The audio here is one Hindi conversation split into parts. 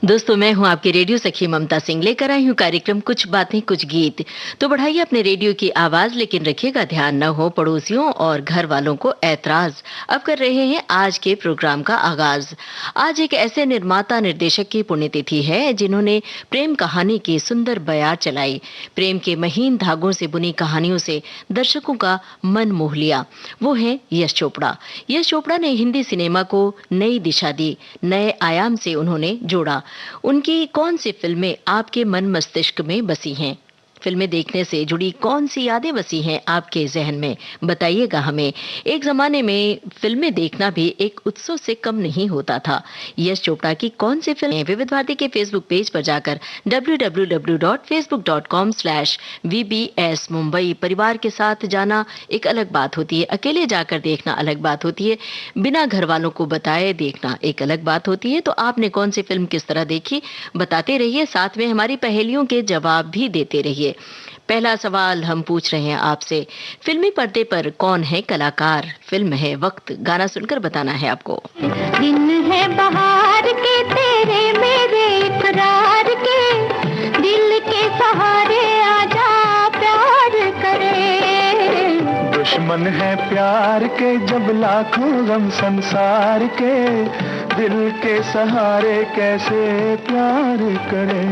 दोस्तों, मैं हूं आपकी रेडियो सखी ममता सिंह, लेकर आई हूं कार्यक्रम कुछ बातें कुछ गीत। तो बढ़ाइए अपने रेडियो की आवाज, लेकिन रखिएगा ध्यान न हो पड़ोसियों और घर वालों को ऐतराज। अब कर रहे हैं आज के प्रोग्राम का आगाज। आज एक ऐसे निर्माता निर्देशक की पुण्यतिथि है जिन्होंने प्रेम कहानी की सुंदर बयार चलाई। प्रेम के महीन धागों से बुनी कहानियों से दर्शकों का मन मोह लिया। वो है यश चोपड़ा। यश चोपड़ा ने हिंदी सिनेमा को नई दिशा दी, नए आयाम से उन्होंने जोड़ा। उनकी कौन सी फिल्में आपके मन मस्तिष्क में बसी हैं? फिल्में देखने से जुड़ी कौन सी यादें बसी हैं आपके जहन में? बताइएगा हमें। एक जमाने में फिल्में देखना भी एक उत्सव से कम नहीं होता था। यश चोपड़ा की कौन सी फिल्में? विविध भारती के फेसबुक पेज पर जाकर www.facebook.com/VBS मुंबई परिवार के साथ जाना एक अलग बात होती है, अकेले जाकर देखना अलग बात होती है, बिना घर वालों को बताए देखना एक अलग बात होती है। तो आपने कौन सी फिल्म किस तरह देखी, बताते रहिए, साथ में हमारी पहेलियों के जवाब भी देते रहिए। पहला सवाल हम पूछ रहे हैं आपसे, फिल्मी पर्दे पर कौन है कलाकार? फिल्म है वक्त, गाना सुनकर बताना है आपको। दिन है बहार के तेरे मेरे इकरार के, दिल के सहारे आजा प्यार करे। दुश्मन है प्यार के जब लाखों गम संसार के, दिल के सहारे कैसे प्यार करें।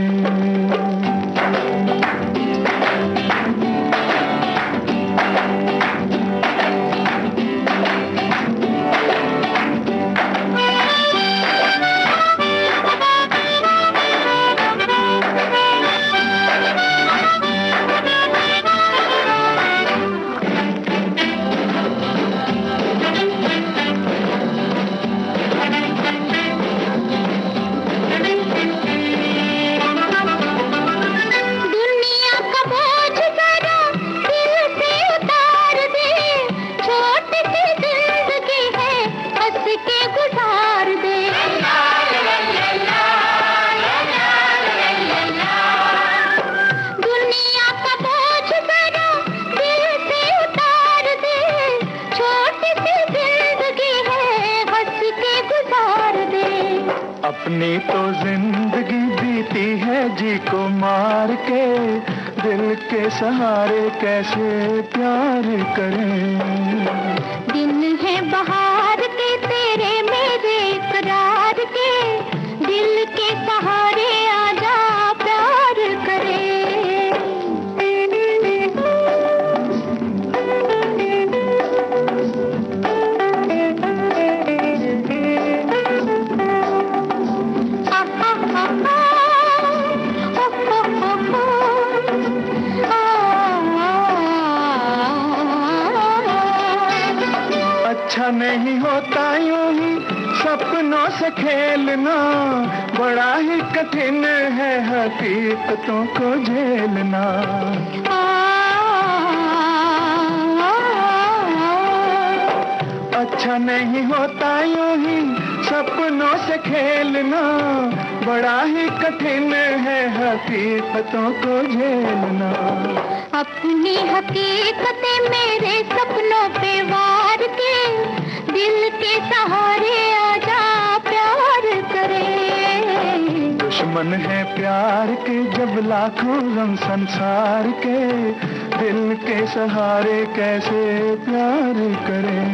अपनी तो जिंदगी बीती है जी को मार के, दिल के सहारे कैसे प्यार करें। दिन है बहार के तेरे मेरे इकरार के, दिल के सहारे आजा प्यार करे। अच्छा नहीं होता यूं ही सपनों से खेलना, बड़ा ही कठिन है हकीकतों को झेलना। अच्छा नहीं होता यूं ही सपनों से खेलना, बड़ा ही कठिन है हकीकतों को झेलना। अपनी हकीकतें मेरे सपनों पे वार के, दिल के सहारे आजा प्यार करे। दुश्मन है प्यार के जब लाखों गम संसार के, दिल के सहारे कैसे प्यार करें।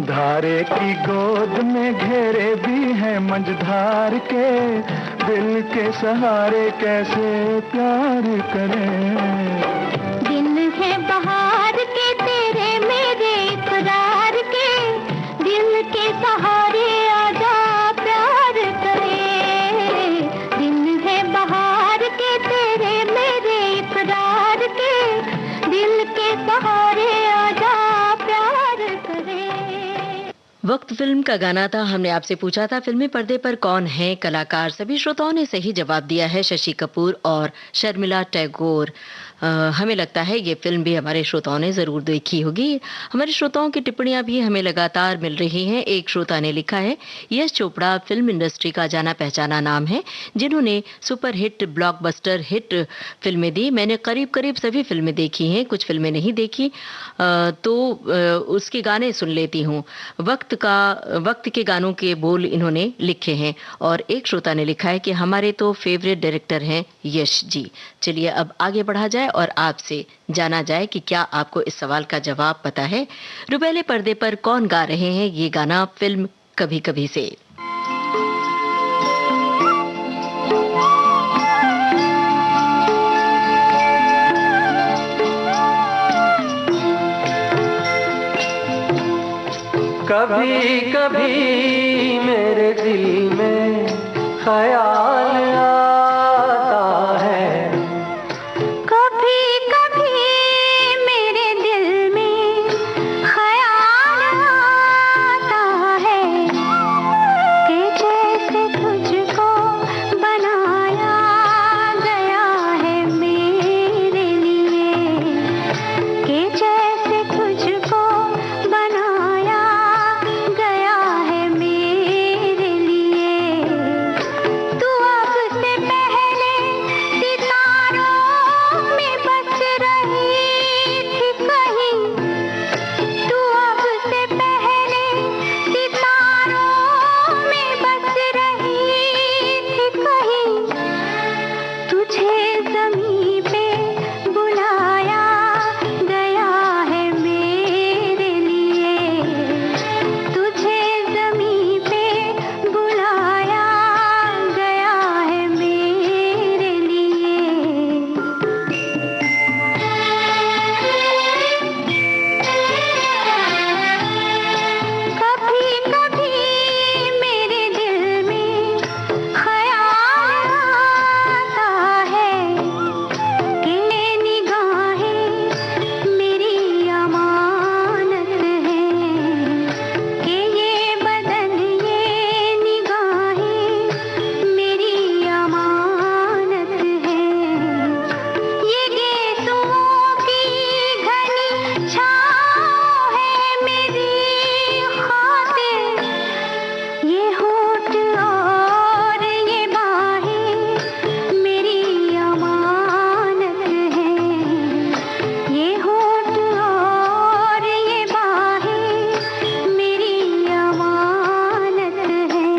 धारे की गोद में घेरे भी हैं मंझधार के, दिल के सहारे कैसे प्यार करें। दिन है बहार के तेरे मेरे इकरार वक्त फिल्म का गाना था। हमने आपसे पूछा था फिल्मी पर्दे पर कौन है कलाकार। सभी श्रोताओं ने सही जवाब दिया है, शशि कपूर और शर्मिला टैगोर। हमें लगता है ये फिल्म भी हमारे श्रोताओं ने ज़रूर देखी होगी। हमारे श्रोताओं की टिप्पणियां भी हमें लगातार मिल रही हैं। एक श्रोता ने लिखा है, यश चोपड़ा फिल्म इंडस्ट्री का जाना पहचाना नाम है, जिन्होंने सुपर हिट ब्लॉकबस्टर हिट फिल्में दी। मैंने करीब करीब सभी फिल्में देखी हैं, कुछ फिल्में नहीं देखी तो उसके गाने सुन लेती हूँ। वक्त के गानों के बोल इन्होंने लिखे हैं। और एक श्रोता ने लिखा है कि हमारे तो फेवरेट डायरेक्टर हैं यश जी। चलिए अब आगे बढ़ा जाए और आपसे जाना जाए कि क्या आपको इस सवाल का जवाब पता है। रुपैले पर्दे पर कौन गा रहे हैं ये गाना फिल्म कभी कभी से। कभी कभी मेरे दिल में ख्याल आता है, कभी कभी मेरे दिल में ख्याल आता है कि जैसे तुझको बनाया गया है मेरे लिए, कि जैसे तुझको बनाया गया है मेरे लिए। तू अब से पहले सितारों में बस रही थी कहीं, तू अब से पहले सितारों में बस रही थी कहीं। तुझे ज़मीं पे बुलाया गया है मेरे लिए, तुझे ज़मीं पे बुलाया गया है मेरे लिए। कभी कभी मेरे दिल में ख्याल आता है कि ये निगाहें मेरी अमानत हैं, कि ये बदन ये निगाहें मेरी अमानत हैं। ये गेसुओं की घनी छाँव है मेरी खातिर, ये होठ और ये बाहें मेरी अमानत हैं, ये होठ और ये बाहें मेरी अमानत हैं।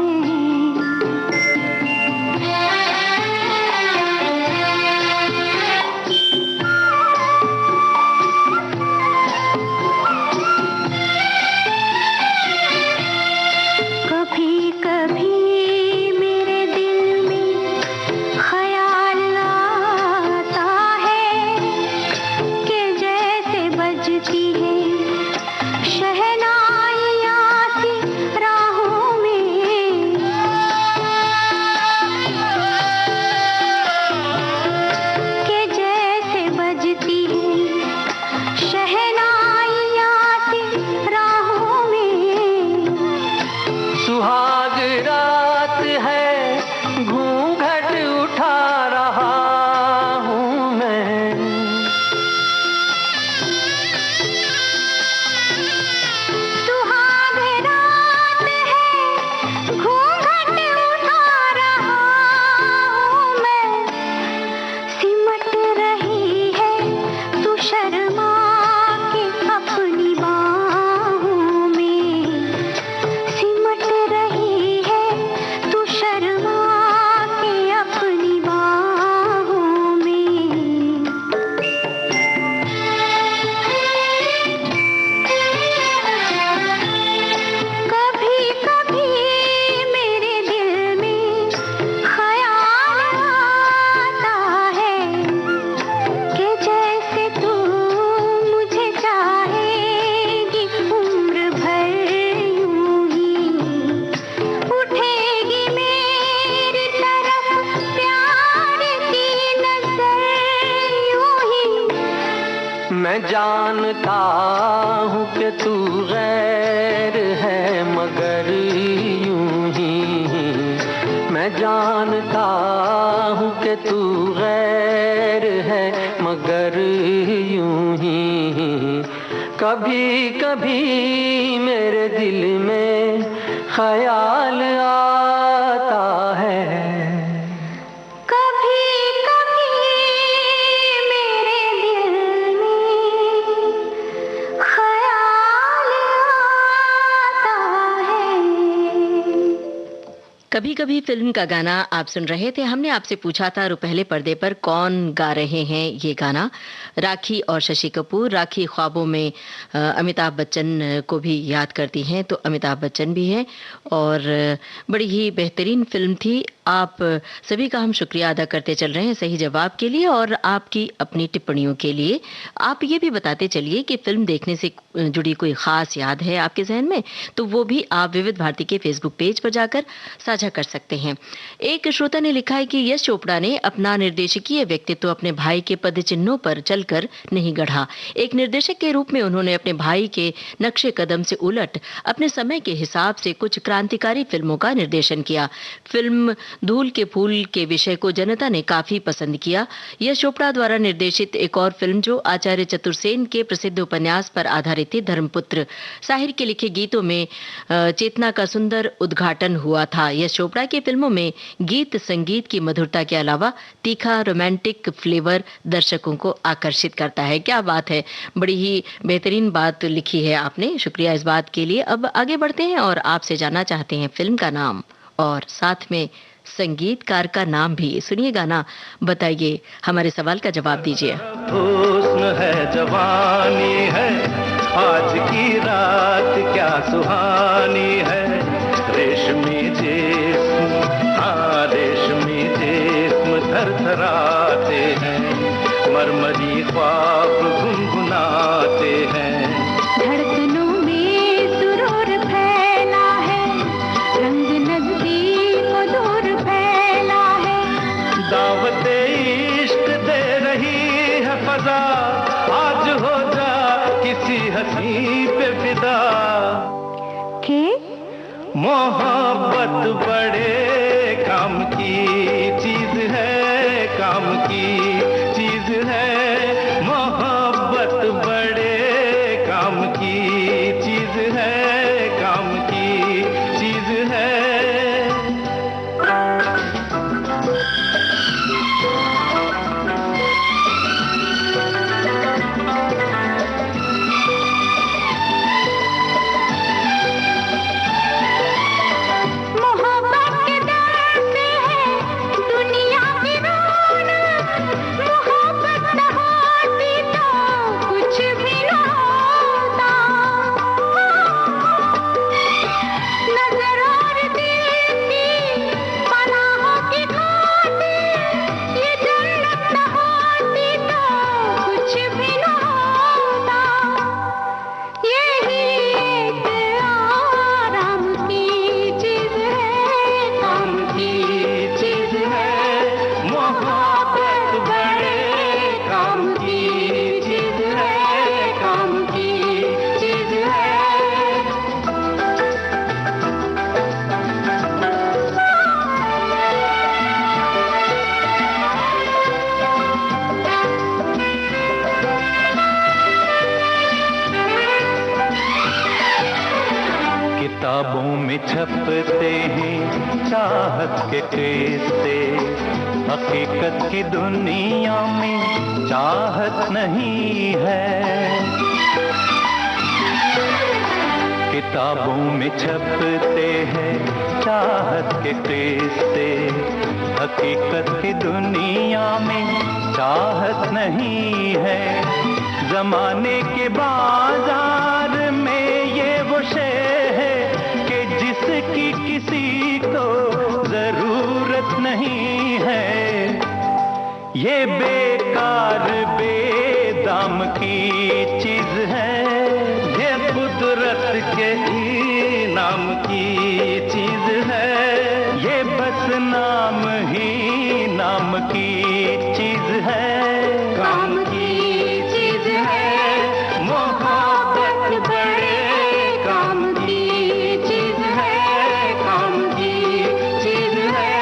कभी कभी मेरे दिल में ख्याल आता है कि जैसे बजती है शहनाइयाँ सी राहों में, कि जैसे बजती है शहनाइयाँ सी राहों में। सुहाग रात है घूंघट उठा रहा हूँ मैं, सुहाग रात है घूंघट उठा रहा हूँ मैं। सिमट रही है तू शर्मा के अपनी बाहों में, सिमट रही है तू शर्मा के अपनी बाहों में। कभी कभी मेरे दिल में ख्याल आता है कि जैसे तू मुझे चाहेगी उम्र भर यूं ही, उठेगी मेरी तरफ प्यार की नजर यूं ही। मैं जानता हूँ कि तू गैर है मगर जानता हूँ कि तू गैर है, मगर यूं ही कभी कभी मेरे दिल में ख्याल आता है। कभी कभी फिल्म का गाना आप सुन रहे थे। हमने आपसे पूछा था रुपहले पर्दे पर कौन गा रहे हैं ये गाना। राखी और शशि कपूर। राखी ख्वाबों में अमिताभ बच्चन को भी याद करती हैं, तो अमिताभ बच्चन भी हैं और बड़ी ही बेहतरीन फिल्म थी। आप सभी का हम शुक्रिया अदा करते चल रहे हैं सही जवाब के लिए और आपकी अपनी टिप्पणियों के लिए। आप ये भी बताते चलिए कि फिल्म देखने से जुड़ी कोई खास याद है आपके जहन में, तो वो भी आप विविध भारती के फेसबुक पेज पर जाकर साझा कर सकते हैं। एक श्रोता ने लिखा है कि यश चोपड़ा ने अपना निर्देशकीय व्यक्तित्व अपने भाई के पद चिन्हों पर चलकर नहीं गढ़ा। एक निर्देशक के रूप में उन्होंने अपने भाई के नक्शे कदम से उलट अपने समय के हिसाब से कुछ क्रांतिकारी फिल्मों का निर्देशन किया। फिल्म धूल के फूल के विषय को जनता ने काफी पसंद किया। यश चोपड़ा द्वारा निर्देशित एक और फिल्म जो आचार्य चतुर्सेन के प्रसिद्ध उपन्यास पर आधारित थी, धर्मपुत्र, साहिर के लिखे गीतों में चेतना का सुंदर उद्घाटन हुआ था। यश चोपड़ा की फिल्मों में गीत संगीत की मधुरता के अलावा तीखा रोमांटिक फ्लेवर दर्शकों को आकर्षित करता है। क्या बात है, बड़ी ही बेहतरीन बात लिखी है आपने, शुक्रिया इस बात के लिए। अब आगे बढ़ते हैं और आपसे जानना चाहते हैं फिल्म का नाम और साथ में संगीतकार का नाम भी। सुनिए गाना, बताइए, हमारे सवाल का जवाब दीजिए। हुस्न है, जवानी है, आज की रात क्या सुहानी है, रेशमी जिस्म, हाँ रेशमी जिस्म थरथराते हैं, मरमरी ख्वाब गुनगुनाते हैं। धड़कनों में सुरूर फैला है, रंग नजदीक को दूर फैला है, दावते इश्क दे रही है फजा, आज हो जा किसी हसी पे फिदा। के मोहब्बत बड़े काम की चीज है, काम की चीज है, मोहब्बत बड़े काम की चीज है, काम की चीज है। मोहब्बत के दर से है दुनिया की रौनक, मोहब्बत न होती तो कुछ भी न होता, नजर और दिल की पनाहों की खातिर ये जन्नत न होती तो कुछ भी न होता, यही एक आराम की चीज है, काम की चीज है, मोहब्बत बड़े काम की चीज है, काम की चीज है। किताबों में छपते हैं चाहत के किस्से, हकीकत की दुनिया में चाहत नहीं है। किताबों में छपते हैं चाहत के किस्से, हकीकत की दुनिया में चाहत नहीं है। जमाने के बाजार में ये वो शे है कि जिसकी किसी को जरूरत नहीं है, ये बेकार बेदाम की चीज है, ये कुदरत के इनाम की चीज है, ये बस नाम ही नाम की चीज है, काम की चीज है, मोहब्बत बड़े काम की चीज है, काम की चीज है।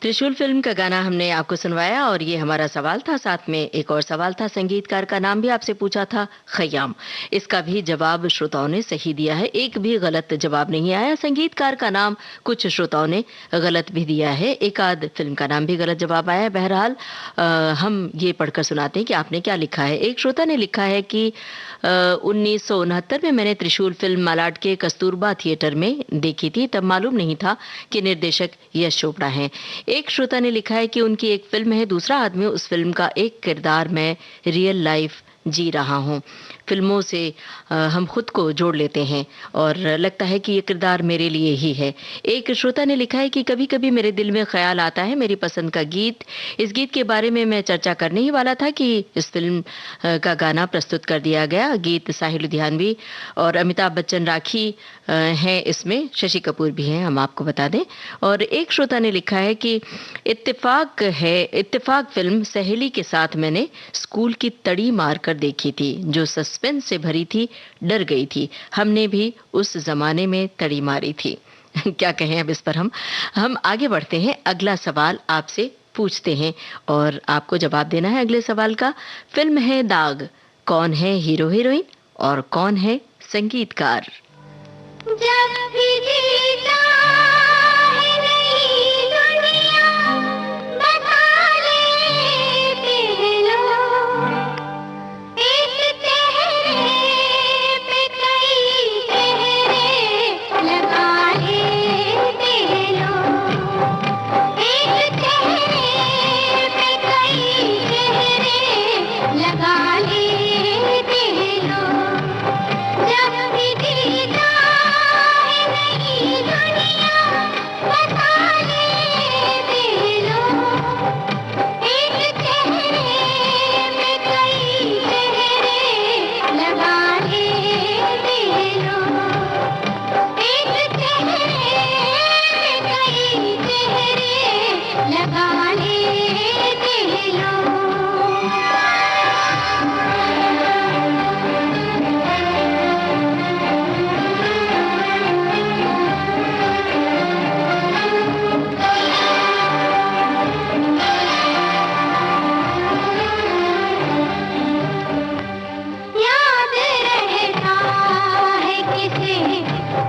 त्रिशूल फिल्म का गाना हमने आपको सुनवाया और ये हमारा सवाल था। साथ में एक और सवाल था, संगीतकार का नाम भी आपसे पूछा था, खयाम। इसका भी जवाब श्रोताओं ने सही दिया है, एक भी गलत जवाब नहीं आया। संगीतकार का नाम कुछ श्रोताओं ने गलत भी दिया है, एक आध फिल्म का नाम भी गलत जवाब आया है। बहरहाल हम ये पढ़कर सुनाते हैं कि आपने क्या लिखा है। एक श्रोता ने लिखा है कि 1969 में मैंने त्रिशूल फिल्म मालाड के कस्तूरबा थिएटर में देखी थी, तब मालूम नहीं था कि निर्देशक यश चोपड़ा हैं। एक श्रोता ने लिखा है कि उनकी एक फिल्म है, दूसरा आदमी, उस फिल्म का एक किरदार मैं रियल लाइफ जी रहा हूँ। फिल्मों से हम खुद को जोड़ लेते हैं और लगता है कि ये किरदार मेरे लिए ही है। एक श्रोता ने लिखा है कि कभी कभी मेरे दिल में ख्याल आता है मेरी पसंद का गीत, इस गीत के बारे में मैं चर्चा करने ही वाला था कि इस फिल्म का गाना प्रस्तुत कर दिया गया। गीत साहिल लुधियानवी और अमिताभ बच्चन राखी हैं इसमें, शशि कपूर भी हैं, हम आपको बता दें। और एक श्रोता ने लिखा है कि इत्तेफाक फिल्म सहेली के साथ मैंने स्कूल की तड़ी मारकर देखी थी, जो सस्पेंस से भरी थी, डर गई थी, हमने भी उस जमाने में तड़ी मारी थी। क्या कहें अब इस पर। हम आगे बढ़ते हैं, अगला सवाल आपसे पूछते हैं और आपको जवाब देना है अगले सवाल का। फिल्म है दाग, कौन है हीरो हीरोइन और कौन है संगीतकार? जब भी जीता है नई दुनिया, बता लेते हैं लोग, एक चेहरे पे कई चेहरे लगा लेते हैं लोग, एक चेहरे पे कई चेहरे लगा लेते हैं लोग। जब भी जीता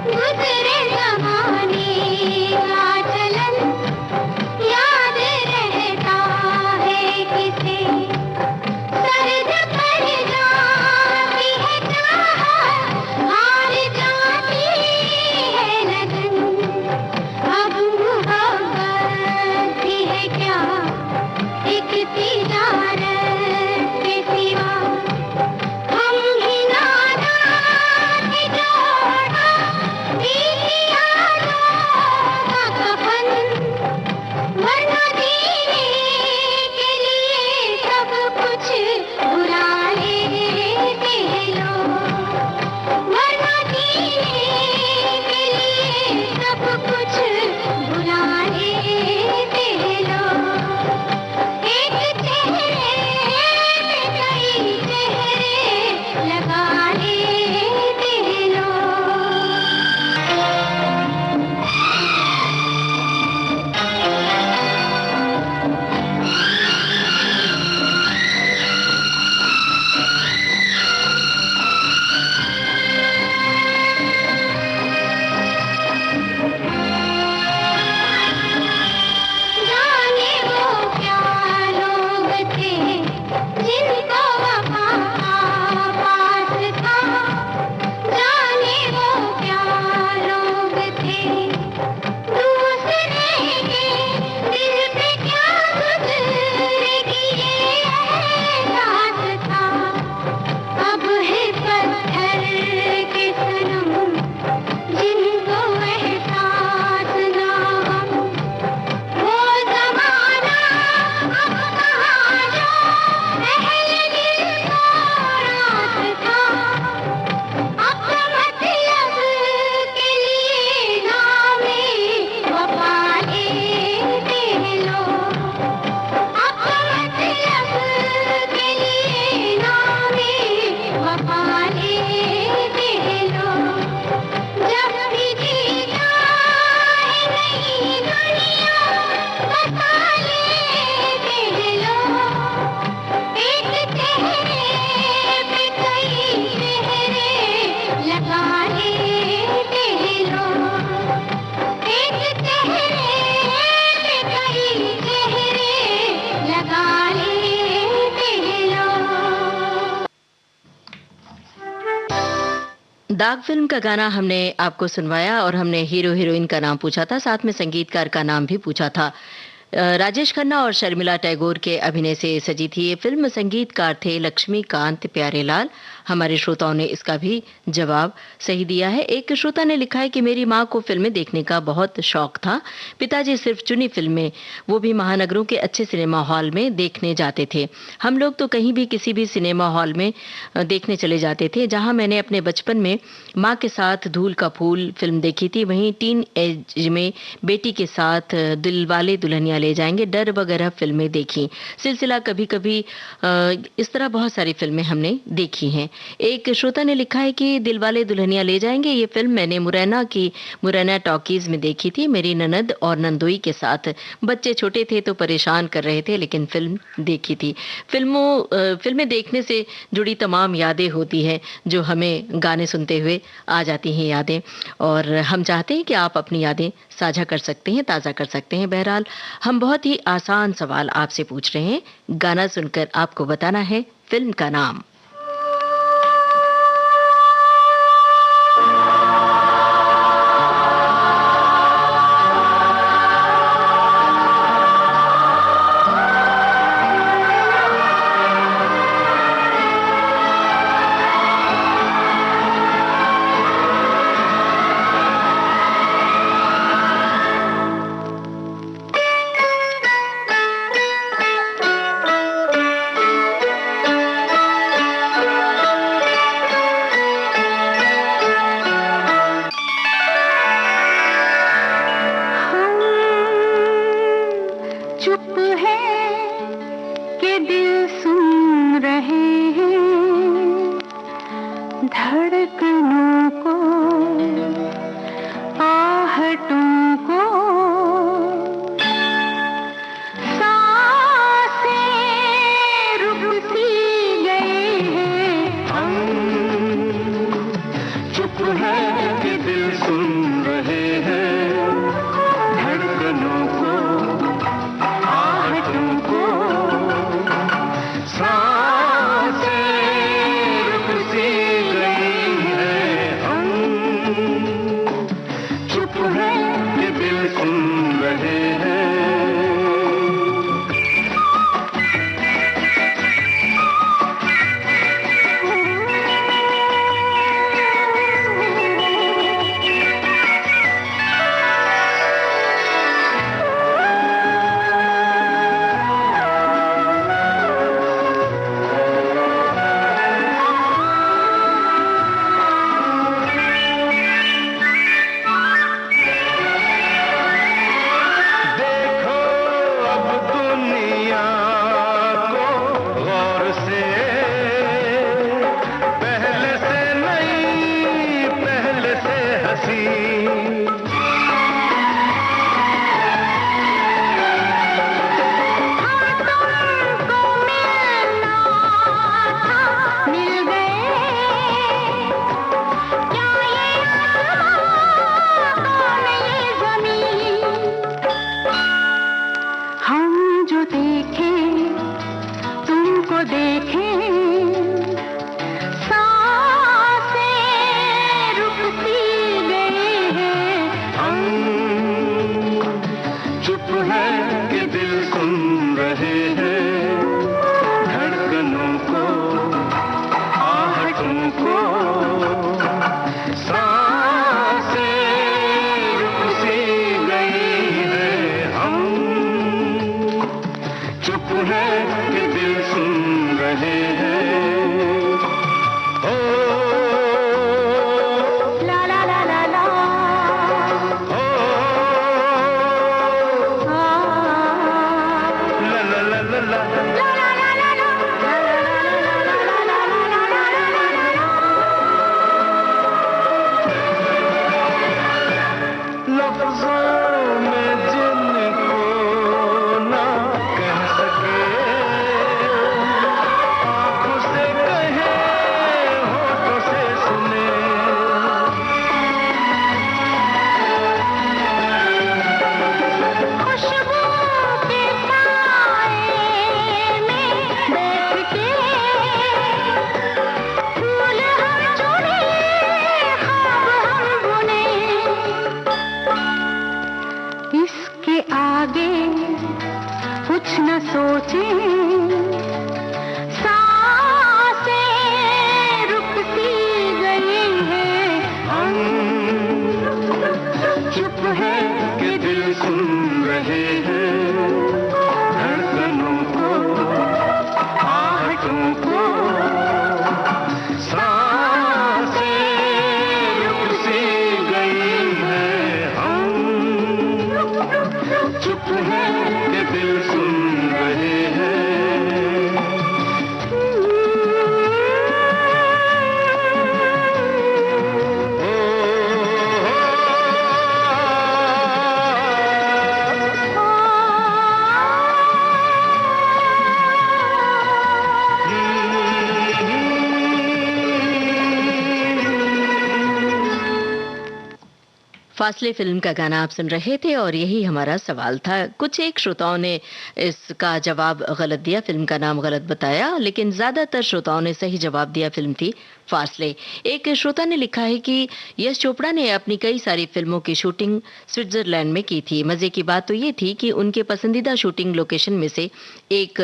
गुजरे जमाने का चलन, याद दाग फिल्म का गाना हमने आपको सुनवाया और हमने हीरो हीरोइन का नाम पूछा था, साथ में संगीतकार का नाम भी पूछा था। राजेश खन्ना और शर्मिला टैगोर के अभिनय से सजी थी ये फिल्म। संगीतकार थे लक्ष्मीकांत प्यारेलाल। हमारे श्रोताओं ने इसका भी जवाब सही दिया है। एक श्रोता ने लिखा है कि मेरी माँ को फिल्में देखने का बहुत शौक था। पिताजी सिर्फ चुनी फिल्में, वो भी महानगरों के अच्छे सिनेमा हॉल में देखने जाते थे। हम लोग तो कहीं भी किसी भी सिनेमा हॉल में देखने चले जाते थे। जहां मैंने अपने बचपन में माँ के साथ धूल का फूल फिल्म देखी थी, वहीं टीन एज में बेटी के साथ दिलवाले दुल्हनिया ले जाएंगे, डर वगैरह फिल्में देखी। सिलसिला कभी कभी इस तरह बहुत सारी फिल्में हमने देखी हैं। एक श्रोता ने लिखा है कि दिलवाले दुल्हनिया ले जाएंगे ये फिल्म मैंने मुरैना टॉकीज में देखी थी, मेरी ननद और नंदोई के साथ। बच्चे छोटे थे तो परेशान कर रहे थे, लेकिन फिल्म देखी थी। फिल्में देखने से जुड़ी तमाम यादें होती हैं जो हमें गाने सुनते हुए आ जाती हैं यादें, और हम चाहते हैं कि आप अपनी यादें साझा कर सकते हैं, ताज़ा कर सकते हैं। बहरहाल हम बहुत ही आसान सवाल आपसे पूछ रहे हैं। गाना सुनकर आपको बताना है फिल्म का नाम। इसके आगे कुछ न सोचे, सांसें रुक सी गई है। हम चुप है कि दिल सुन रहे हैं धड़कनों को, आहटों को। सांसें रुक सी गई है, हम चुप है कि दिल सुन रहे हैं। फासले फिल्म का गाना आप सुन रहे थे और यही हमारा सवाल था। कुछ एक श्रोताओं ने इसका जवाब गलत दिया, फिल्म का नाम गलत बताया, लेकिन ज्यादातर श्रोताओं ने सही जवाब दिया। फिल्म थी फासले। एक श्रोता ने लिखा है कि यश चोपड़ा ने अपनी कई सारी फिल्मों की शूटिंग स्विट्जरलैंड में की थी। मजे की बात तो ये थी कि उनके पसंदीदा शूटिंग लोकेशन में से एक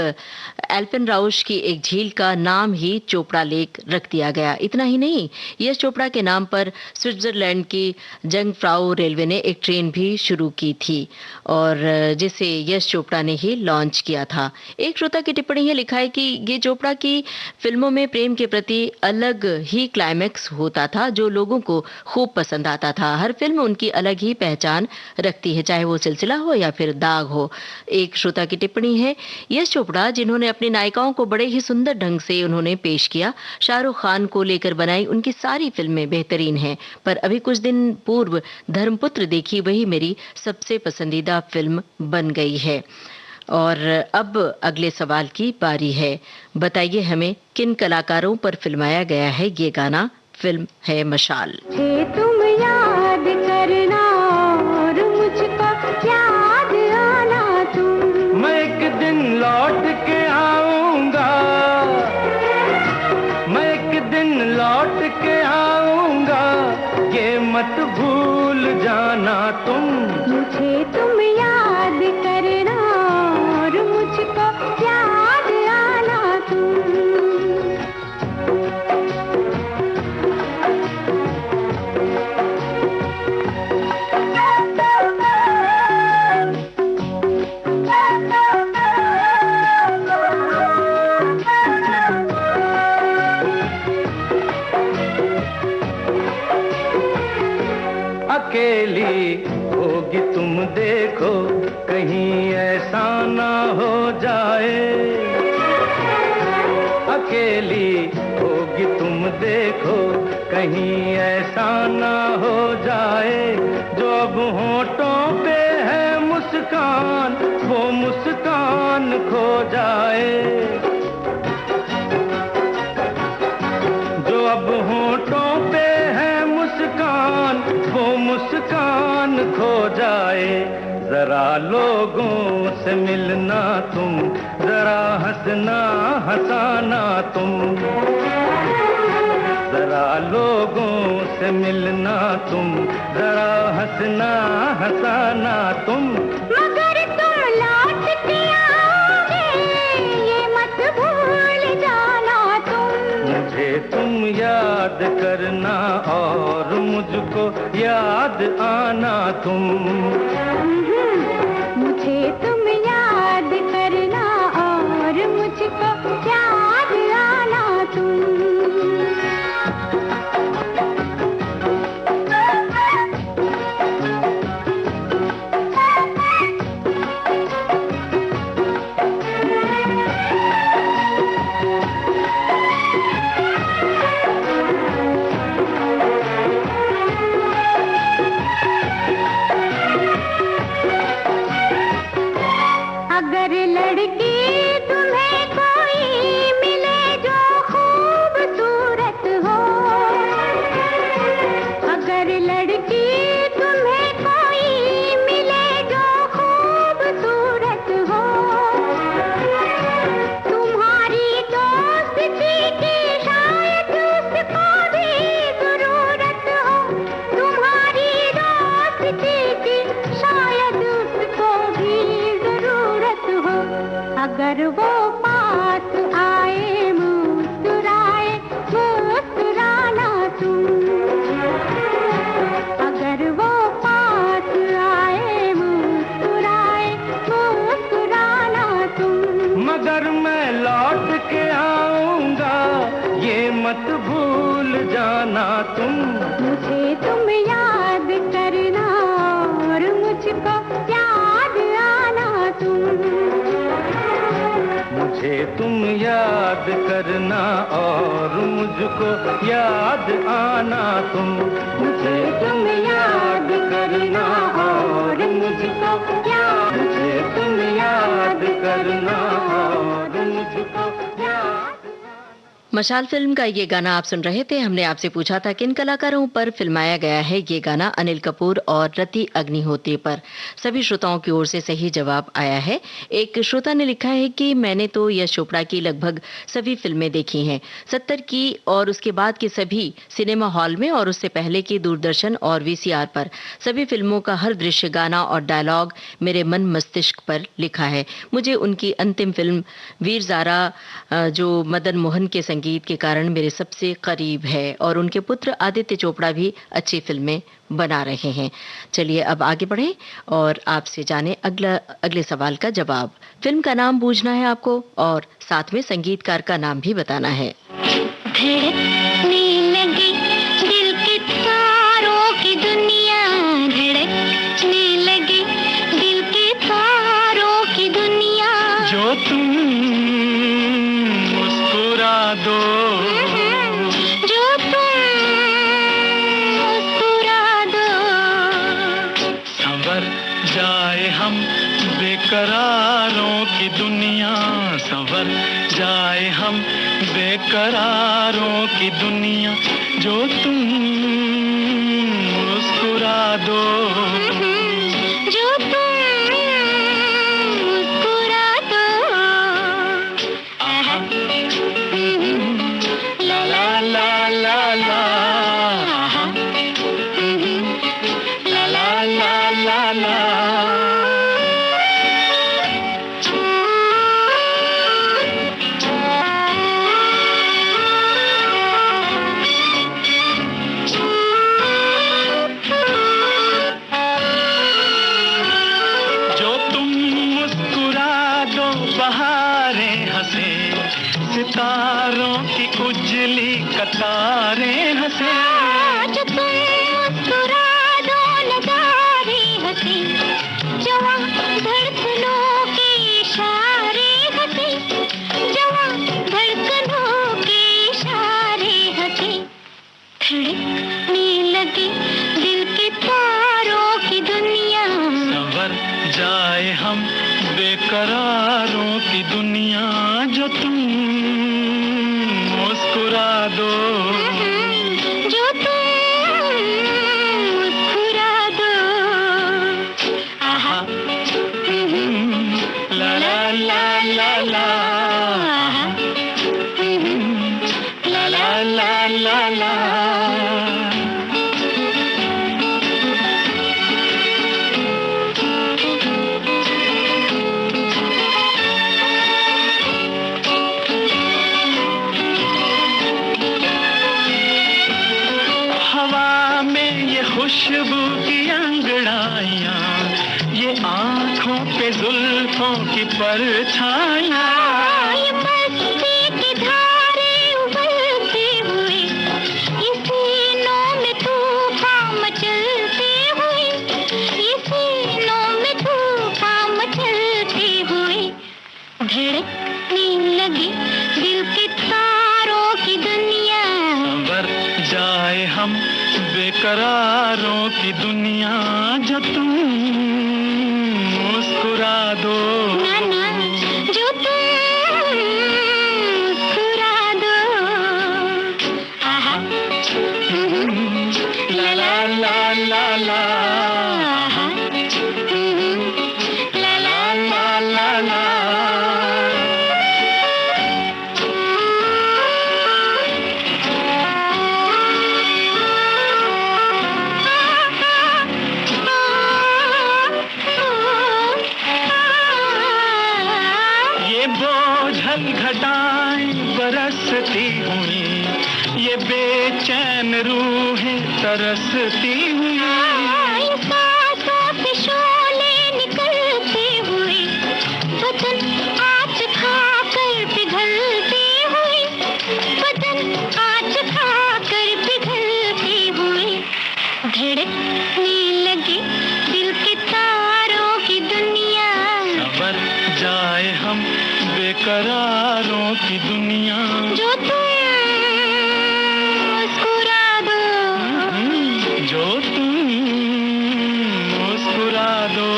एल्पेनराउश की एक झील का नाम ही चोपड़ा लेक रख दिया गया। इतना ही नहीं, यश चोपड़ा के नाम पर स्विट्जरलैंड की जंगफ्राउ रेलवे ने एक ट्रेन भी शुरू की थी और जिसे यश चोपड़ा ने ही लॉन्च किया था। एक श्रोता की टिप्पणी है, लिखा है कि ये चोपड़ा की फिल्मों में प्रेम के प्रति अलग ही क्लाइमैक्स होता था जो लोगों को खूब पसंद आता था। हर फिल्म उनकी अलग ही पहचान रखती है, चाहे वो सिलसिला हो या फिर दाग हो। एक श्रोता की टिप्पणी है, यश चोपड़ा जिन्होंने अपनी नायिकाओं को बड़े ही सुंदर ढंग से उन्होंने पेश किया, शाहरुख खान को लेकर बनाई उनकी सारी फिल्में बेहतरीन हैं, पर अभी कुछ दिन पूर्व धर्मपुत्र देखी, वही मेरी सबसे पसंदीदा फिल्म बन गई है। और अब अगले सवाल की बारी है। बताइए हमें किन कलाकारों पर फिल्माया गया है ये गाना। फिल्म है मशाल। तुम याद करना और मुझको याद आना तुम। मैं एक दिन लौट के आऊंगा, मैं एक दिन लौट के आऊंगा, ये मत भूल जाना तुम। मुझे तुम याद करना और मुझको याद आना तुम। अकेली होगी तुम देखो, कहीं ऐसा ना हो जाए। अकेली होगी तुम देखो, कहीं ऐसा ना हो जाए। जो अब होठों पे है मुस्कान, वो मुस्कान खो जाए। जो अब होठों पे है मुस्कान, वो मुस्कान खो जाए। जरा लोगों से मिलना तुम, जरा हंसना हंसाना तुम। जरा लोगों से मिलना तुम, जरा हंसना हंसाना तुम। मगर तुम लौट के आओगे, ये मत भूल जाना तुम। मुझे तुम याद करना और मुझको याद आना तुम। मुझे तुम याद करना और मुझको याद आना तुम। अगर वो पास आए मुस्कुराए मुस्कुराना तुम, अगर वो पास आए मुस्कुराए मुस्कुराना तुम। मगर मैं लौट के आऊंगा ये मत भूल जाना तुम। मुझे तुम याद करना और मुझको याद आना तुम, मुझे तुम याद करना और मुझको याद आना तुम। मुझे तुम याद करना और मुझको याद, मुझे तुम याद करना और मुझको याद। मशाल फिल्म का ये गाना आप सुन रहे थे। हमने आपसे पूछा था किन कलाकारों पर फिल्माया गया है ये गाना। अनिल कपूर और रति अग्निहोत्री पर। सभी श्रोताओं की ओर से सही जवाब आया है। एक श्रोता ने लिखा है कि मैंने तो यश चोपड़ा की लगभग सभी फिल्में देखी हैं, 70 की और उसके बाद की सभी सिनेमा हॉल में और उससे पहले की दूरदर्शन और वीसीआर पर। सभी फिल्मों का हर दृश्य, गाना और डायलॉग मेरे मन मस्तिष्क पर लिखा है। मुझे उनकी अंतिम फिल्म वीर ज़ारा जो मदन मोहन के संगीत के कारण मेरे सबसे करीब है, और उनके पुत्र आदित्य चोपड़ा भी अच्छी फिल्में बना रहे हैं। चलिए अब आगे बढ़ें और आपसे जाने अगले सवाल का जवाब। फिल्म का नाम बूझना है आपको और साथ में संगीतकार का नाम भी बताना है। धड़कने लगी दिल के तारों की दुनिया, धड़कने लगी दिल के तारों की दुनिया। जो तुम मुस्कुरा दो, जो तुम मुस्कुरा दो, संवर जाए हम बेकरारों की दुनिया, संवर जाए हम बेकरारों की दुनिया। जो तुम मुस्कुरा दो, जो तुम मुस्कुरा दो। आहा, ला ला ला ला ला, आहा, ला ला ला ला ला। सितारों की उजली कतारें हंसे, जो तुम मुस्कुरा दो नजारे हंसे, जवां धड़कनों के इशारे हंसे, जवां धड़कनों के इशारे हंसे। धड़कने लगी दिल के तारों की दुनिया, संवर जाए हम बेकरारों की दुनिया। जो तुम मुस्कुरा दो, जो तुम मुस्कुरा दो। आहा, ला ला ला ला ला, आहा, ला ला ला ला ला। खुशबू की अंगड़ाइयाँ, ये आँखों पे जुल्फों की परछाइयाँ, ये मस्ती की धारे उबलते हुए, ये सीनों में तूफान मचलते हुए, ये सीनों में तूफान मचलते हुए। धड़कने लगी दिल के तारों की दुनिया, संवर जाए हम बेकरारों की दुनिया। जो तुम मुस्कुरा दो, ना ना, जो तुम मुस्कुरा दो। आहा, ला ला ला ला ला, आहा, ला ला ला ला ला। पिघल घटाएं बरसती हुई, ये बेचैन रूहें तरसती हुई। सांसों से शोले निकलते हुए, बदन आज खाकर पिघलते हुए, बदन आज खाकर पिघलते हुए, धड़कने लगे दिल के तारों की दुनिया। संवर जाए हम बेकरारों की दुनिया। जो तुम मुस्कुरा दो, जो तुम मुस्कुरा दो।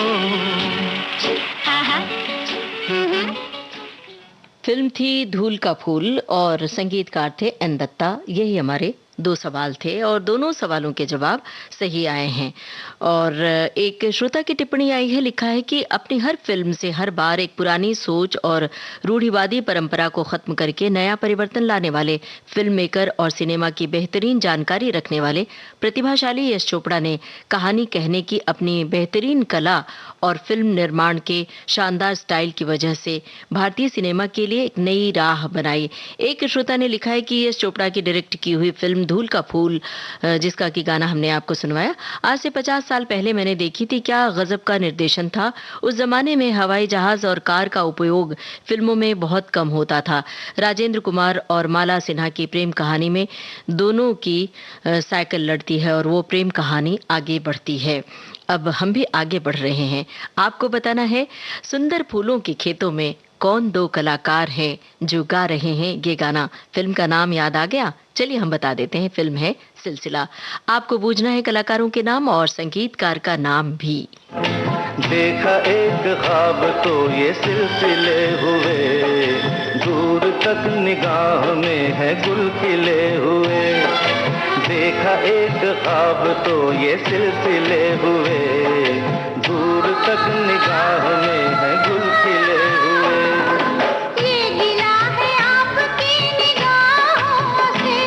फिल्म थी धूल का फूल और संगीतकार थे एन दत्ता। यही हमारे 2 सवाल थे और दोनों सवालों के जवाब सही आए हैं। और एक श्रोता की टिप्पणी आई है, लिखा है कि अपनी हर फिल्म से हर बार एक पुरानी सोच और रूढ़िवादी परंपरा को खत्म करके नया परिवर्तन लाने वाले फिल्म मेकर और सिनेमा की बेहतरीन जानकारी रखने वाले प्रतिभाशाली यश चोपड़ा ने कहानी कहने की अपनी बेहतरीन कला और फिल्म निर्माण के शानदार स्टाइल की वजह से भारतीय सिनेमा के लिए एक नई राह बनाई। एक श्रोता ने लिखा है कि यश चोपड़ा की डायरेक्ट की हुई फिल्म धूल का फूल, जिसका की गाना हमने आपको सुनवाया, आज से 50 साल पहले मैंने देखी थी। क्या गजब का निर्देशन था। उस जमाने में हवाई जहाज और कार का उपयोग फिल्मों में बहुत कम होता था। राजेंद्र कुमार और माला सिन्हा की प्रेम कहानी में दोनों की साइकिल लड़ती है और वो प्रेम कहानी आगे बढ़ती है। अब हम भी आगे बढ़ रहे हैं। आपको बताना है सुंदर फूलों के खेतों में कौन 2 कलाकार हैं जो गा रहे हैं ये गाना। फिल्म का नाम याद आ गया? चलिए हम बता देते हैं। फिल्म है सिलसिला। आपको बूझना है कलाकारों के नाम और संगीतकार का नाम भी। देखा एक ख्वाब तो ये सिलसिले हुए, दूर तक निगाह में है गुल खिले हुए। देखा एक ख्वाब तो ये सिलसिले हुए, दूर तक निगाह में है गुल खिले हुए। ये गिला है आपकी निगाहों से,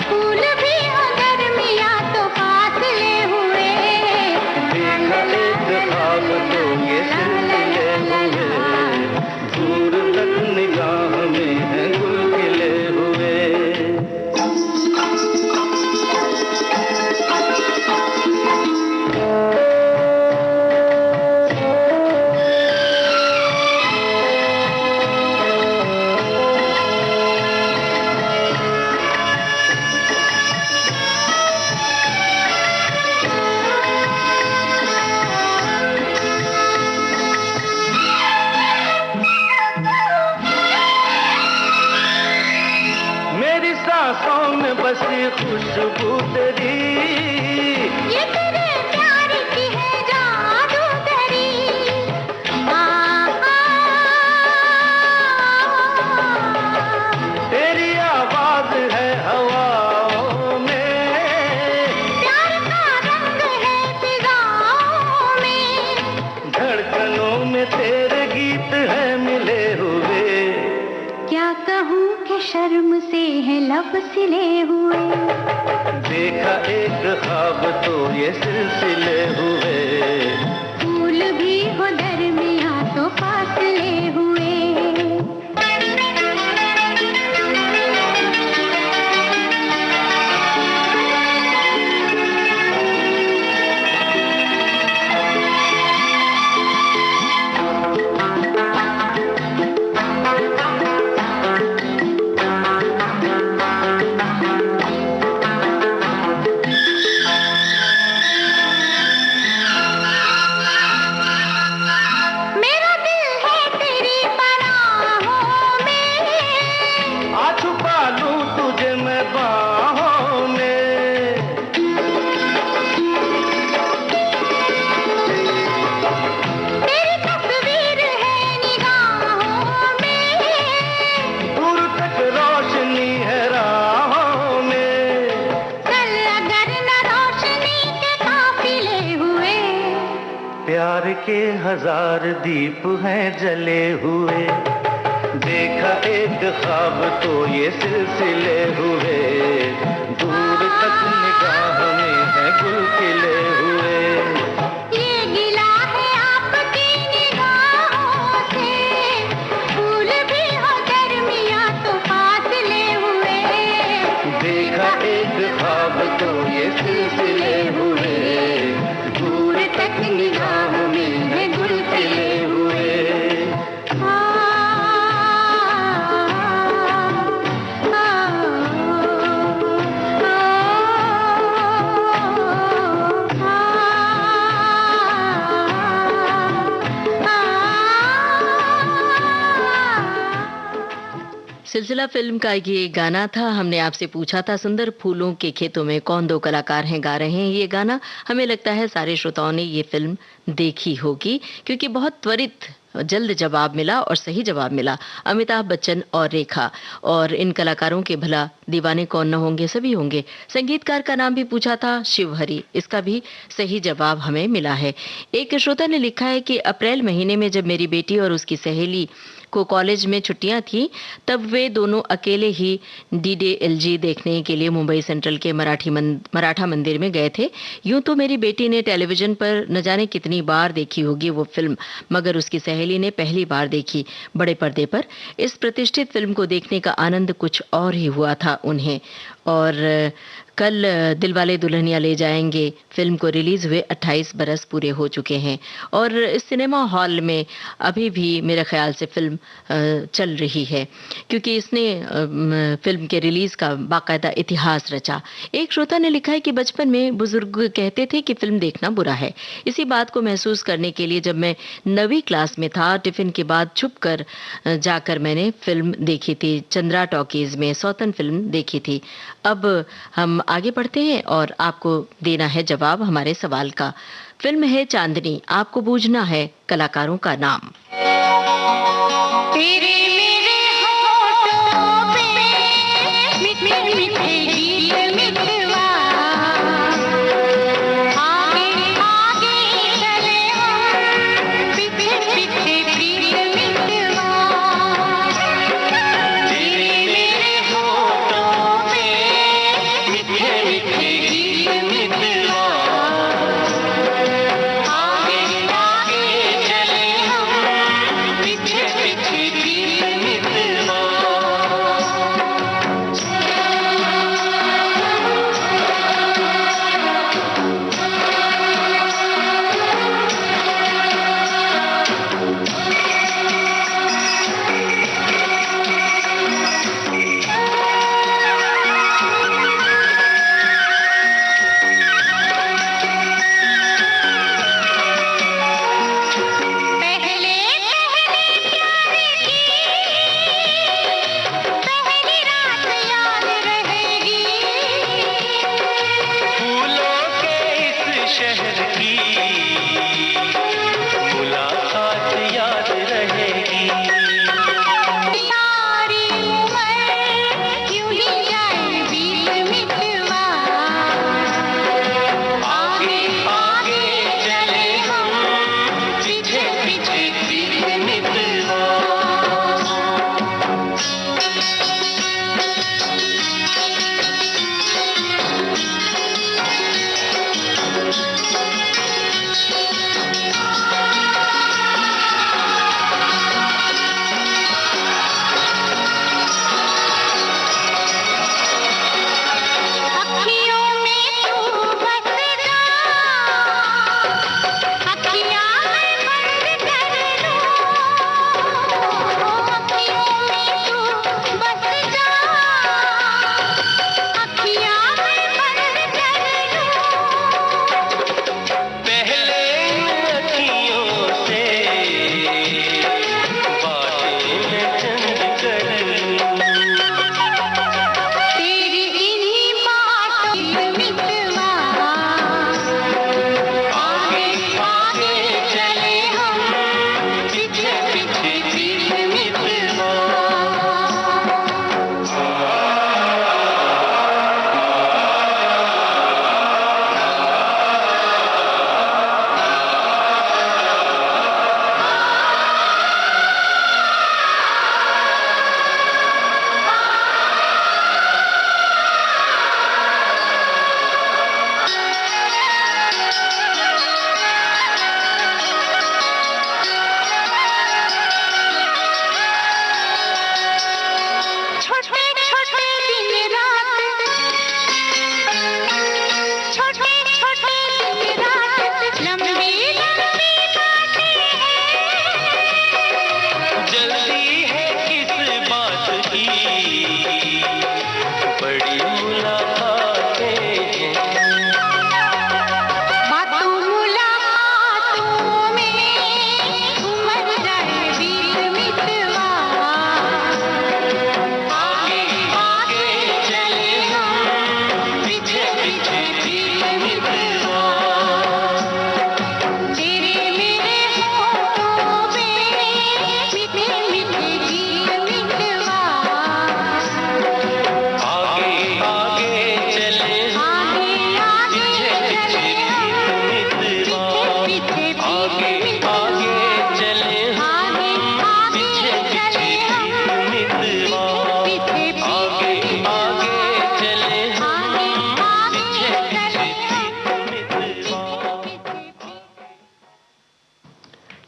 फूल भी अगर मिया तो फासले हुए। देखा एक ख्वाब तो ये सिलसिले हुए, दूर तक निगाह में है गुल खिले हुए। मेरी सांसों में बसी खुशबू तेरी, ये तेरे प्यार की है जादूगरी। तेरी आवाज है हवाओं में, प्यार का रंग है फिजाओं में। धड़कनों में तेरे गीत है मिले हुए। क्या कहूँ कि शर्म से है लब सिले हुए। देखा एक ख्वाब तो ये सिलसिले हुए, फूल भी हो दरमियाँ तो फासले हुए। मेरा दिल है तेरी पनाहों में, आ छुपा लूं तुझे मैं बाहों में। तेरी तस्वीर है निगाहों में। दूर तक रोशनी है राहों में। चल अगर न रोशनी के काफिले हुए। प्यार के 1000 दीप हैं जले हुए। देखा एक ख्वाब तो ये सिलसिले हुए, दूर तक निगाह में है गुल खिले हुए। ये गिला है आपकी निगाहों से, फूल भी हो सिलसिला फिल्म का ये गाना था। हमने आपसे पूछा था सुंदर फूलों के खेतों में कौन दो कलाकार हैं गा रहे हैं ये गाना। हमें लगता है सारे श्रोताओं ने ये फिल्म देखी होगी, क्योंकि बहुत त्वरित जल्द जवाब मिला और सही जवाब मिला। अमिताभ बच्चन और रेखा, और इन कलाकारों के भला दीवाने कौन न होंगे, सभी होंगे। संगीतकार का नाम भी पूछा था, शिवहरी, इसका भी सही जवाब हमें मिला है। एक श्रोता ने लिखा है कि अप्रैल महीने में जब मेरी बेटी और उसकी सहेली को कॉलेज में छुट्टियां थी, तब वे दोनों अकेले ही DDLG देखने के लिए मुंबई सेंट्रल के मराठा मंदिर में गए थे। यूं तो मेरी बेटी ने टेलीविजन पर न जाने कितनी बार देखी होगी वो फिल्म, मगर उसकी सहेली ने पहली बार देखी बड़े पर्दे पर। इस प्रतिष्ठित फिल्म को देखने का आनंद कुछ और ही हुआ था उन्हें। और कल दिलवाले दुल्हनिया ले जाएंगे फिल्म को रिलीज हुए 28 बरस पूरे हो चुके हैं, और इस सिनेमा हॉल में अभी भी मेरे ख्याल से फिल्म चल रही है, क्योंकि इसने फिल्म के रिलीज का बाकायदा इतिहास रचा। एक श्रोता ने लिखा है कि बचपन में बुजुर्ग कहते थे कि फिल्म देखना बुरा है। इसी बात को महसूस करने के लिए जब मैं 9वीं क्लास में था, टिफिन के बाद छुप कर जाकर मैंने फिल्म देखी थी। चंद्रा टॉकीज में सौतन फिल्म देखी थी। अब हम आगे बढ़ते हैं और आपको देना है जवाब हमारे सवाल का। फिल्म है चांदनी, आपको बूझना है कलाकारों का नाम। तेरे मेरे होठों पे मीठे मीठे गीत मितवा, आगे आगे चले हम, पीछे पीछे प्रीत मितवा। तेरे मेरे होठों पे मीठे मीठे गीत मितवा, आगे आगे चले हम, पीछे पीछे प्रीत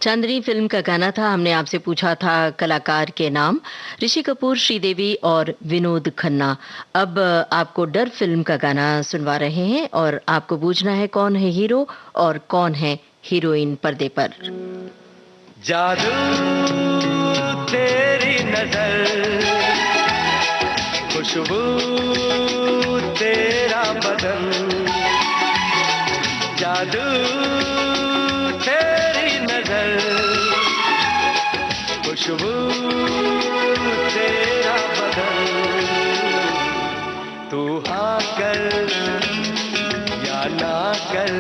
चांदनी फिल्म का गाना था। हमने आपसे पूछा था कलाकार के नाम, ऋषि कपूर, श्रीदेवी और विनोद खन्ना। अब आपको डर फिल्म का गाना सुनवा रहे हैं और आपको पूछना है कौन है हीरो और कौन है हीरोइन पर्दे पर। जादू तेरी नजर, खुशबू तेरा बदन, जादू तेरी नजर, खुशबू तेरा बदन, तू हाँ कर या ना कर,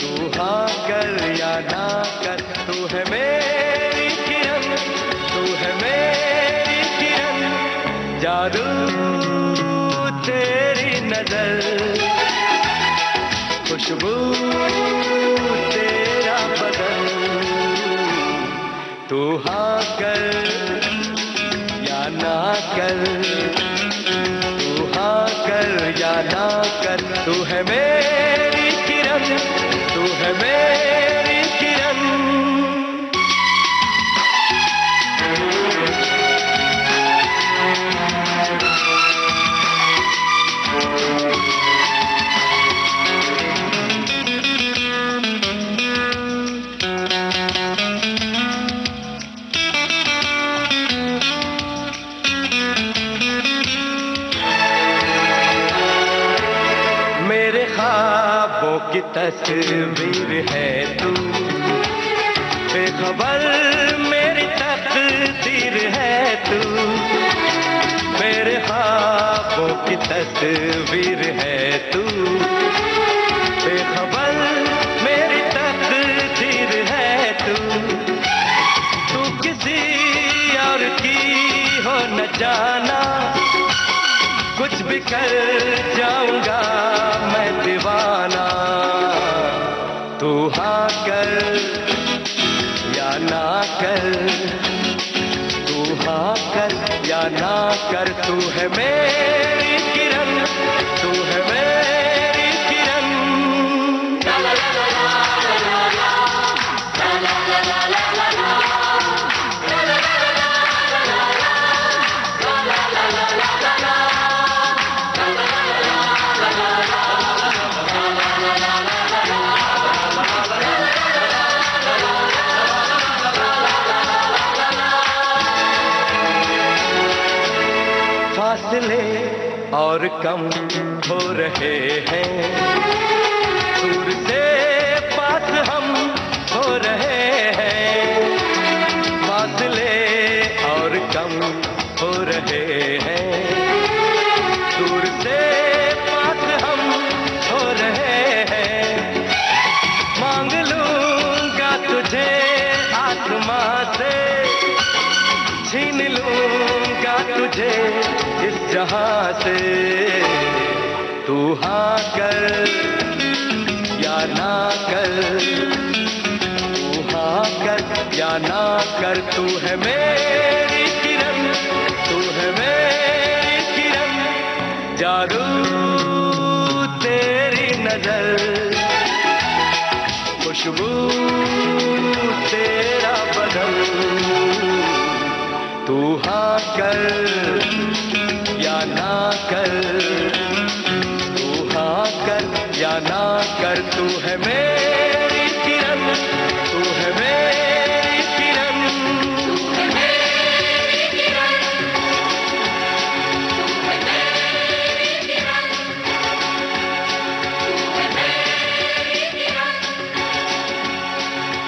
तू हाँ कर या ना कर, तू है मेरी किरण, तू है मेरी किरण, जादू तेरी नजर, खुशबू तेरा बदन, तू हाँ कर या ना कर, तू हाँ कर या ना कर, तू है मेरी किरण, तू है मेरी किरण। मेरे ख्वाबों की तस्वीर है तू, बेखबर मेरी तकदीर है तू, मेरे ख्वाबों की तस्वीर है तू, बेखबर मेरी तकदीर है तू, तू किसी और की हो न जाना, कुछ भी कर जाऊंगा मैं दीवाना, तू हाँ कर या ना कर, तू हाँ कर या ना कर, तू है मेरी किरण, तू है मेरी किरण। फासले और कम हो रहे हैं, दूर से पास हम हो रहे हैं, फासले और कम हो रहे हैं, दूर से पास हम हो रहे हैं, मांग लूंगा तुझे आसमां से, छीन लूंगा तुझे इस जहां से, तू हाँ कर या ना कर, तू हाँ कर या ना कर, तू है मेरी किरण, तू है मेरी किरण, जादू तेरी नजर, खुशबू तेरा बदन, तू हाँ कर या ना कर, तू हाँ कर या ना कर, तू है मेरी किरण, तू है मेरी किरण, तू है मेरी किरण, तू है मेरी किरण, तू है मेरी किरण,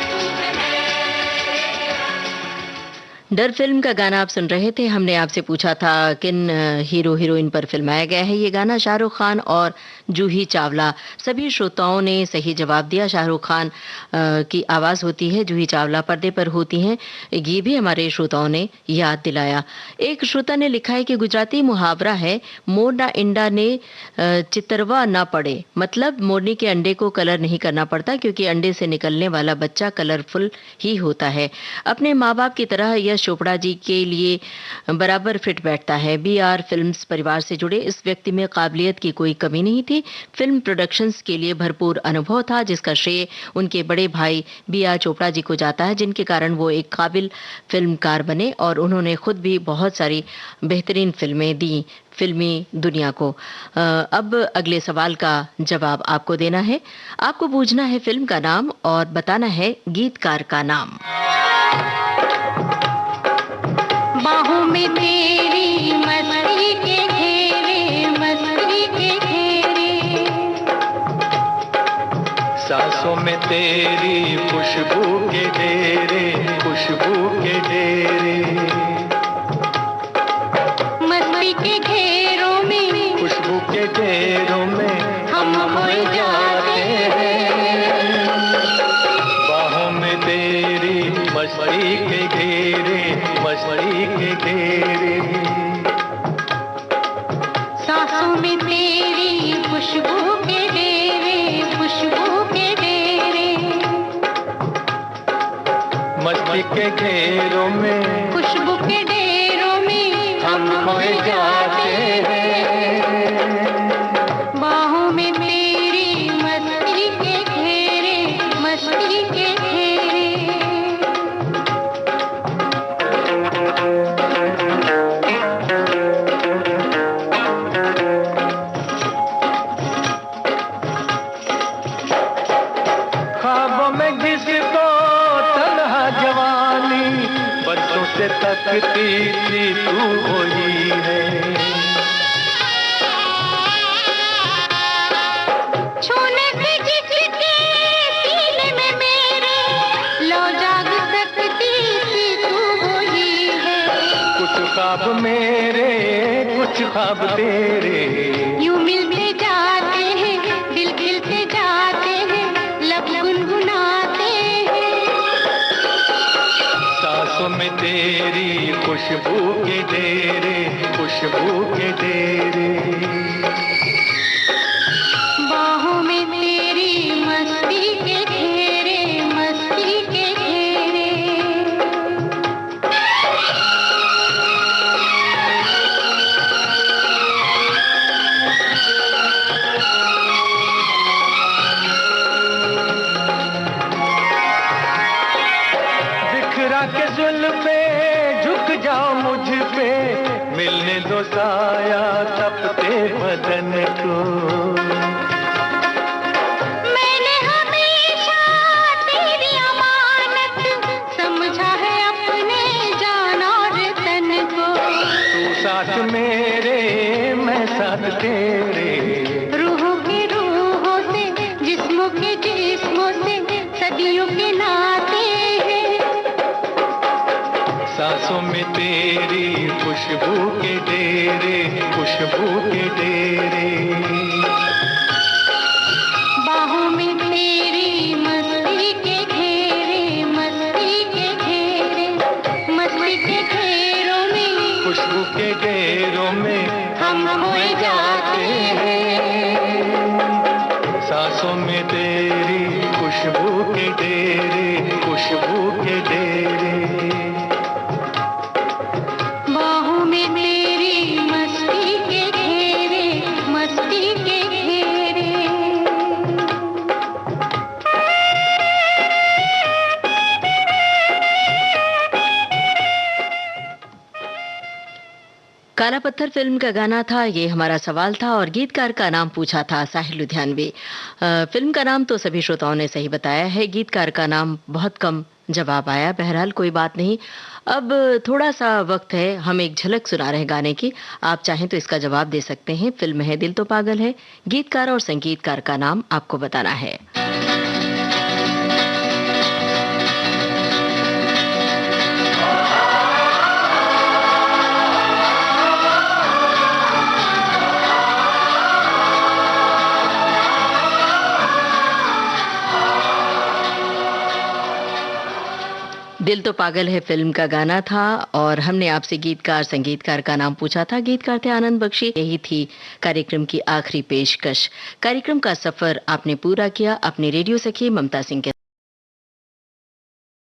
तू है मेरी किरण। डर फिल्म का गाना आप सुन रहे थे। हमने आपसे पूछा था किन हीरो हीरोइन पर फिल्माया गया है ये गाना। शाहरुख खान और जूही चावला। सभी श्रोताओं ने सही जवाब दिया। शाहरुख खान की आवाज़ होती है, जूही चावला पर्दे पर होती हैं। ये भी हमारे श्रोताओं ने याद दिलाया। एक श्रोता ने लिखा है कि गुजराती मुहावरा है, मोरना इंडा ने चितरवा ना पड़े। मतलब मोरनी के अंडे को कलर नहीं करना पड़ता, क्योंकि अंडे से निकलने वाला बच्चा कलरफुल ही होता है। अपने माँ बाप की तरह यह चोपड़ा जी के लिए बराबर फिट बैठता है। BR फिल्म्स परिवार से जुड़े इस व्यक्ति में काबिलियत की कोई कमी नहीं थी। फिल्म प्रोडक्शंस के लिए भरपूर अनुभव था, जिसका श्रेय उनके बड़े भाई BR चोपड़ा जी को जाता है, जिनके कारण वो एक काबिल फिल्मकार बने और उन्होंने खुद भी बहुत सारी बेहतरीन फिल्में दी फिल्मी दुनिया को। अब अगले सवाल का जवाब आपको देना है। आपको बूझना है फिल्म का नाम और बताना है गीतकार का नाम। बाहों में तेरी मस्ती के घेरे, मस्ती के घेरे, सांसों में तेरी खुशबू के डेरे, खुशबू के डेरे, मस्ती के घेरों में, खुशबू के डेरों में हम खो जाते हैं। बाहों में तेरी मस्ती के घेरे, मस्ती के घेरे, सांसों में तेरी खुशबू के डेरे, खुशबू के डेरे, मस्ती के घेरों में, खुशबू के डेरों में हम खो जाते हैं। बाहों में तेरी मस्ती के घेरे, मस्ती के घेरे। ख्वाबों में जिसको तन्हा जवानी बरसों से तकती थी तू वही है। छूने से जिसके सीने में मेरे लो जाग सकती थी तू वही है। कुछ ख्वाब मेरे, कुछ ख्वाब तेरे, यूं मिलते जाते हैं, दिल खिलते जाते हैं, लब गुनगुनाते हैं। सांसों में तेरी खुशबू के डेरे, खुशबू के डेरे, बाहों में तेरी मस्ती के घेरे, मस्ती के घेरे। बिखरा के जुल्फे झुक जाओ मुझ पे, मिलने दो साया तपते बदन को। मैंने हमेशा तेरी अमानत समझा है अपने जान और तन को। तू साथ मेरे, मैं साथ तेरे, रूहों की रूहों से, जिस्मों के जिस्मों से, सदियों के नाते हैं। सांसों में तेरी खुशबू के डेरे, खुशबू के डेरे, बाहों में तेरी मस्ती के घेरे, मस्ती के घेरे, मस्ती के घेरों में खुशबू के डेरों में हम खो जाते हैं। सांसों में तेरी खुशबू के डेरे, खुशबू के डेरे, बाहों में तेरी मस्ती के घेरे, मस्ती के घेरे। काला पत्थर फिल्म का गाना था, ये हमारा सवाल था और गीतकार का नाम पूछा था साहिल लुधियानवी। फिल्म का नाम तो सभी श्रोताओं ने सही बताया है, गीतकार का नाम बहुत कम जवाब आया। बहरहाल कोई बात नहीं, अब थोड़ा सा वक्त है, हम एक झलक सुना रहे गाने की। आप चाहें तो इसका जवाब दे सकते हैं। फिल्म है दिल तो पागल है, गीतकार और संगीतकार का नाम आपको बताना है। दिल तो पागल है फिल्म का गाना था और हमने आपसे गीतकार संगीतकार का नाम पूछा था। गीतकार थे आनंद बख्शी। यही थी कार्यक्रम की आखिरी पेशकश। कार्यक्रम का सफर आपने पूरा किया अपने रेडियो सखी ममता सिंह के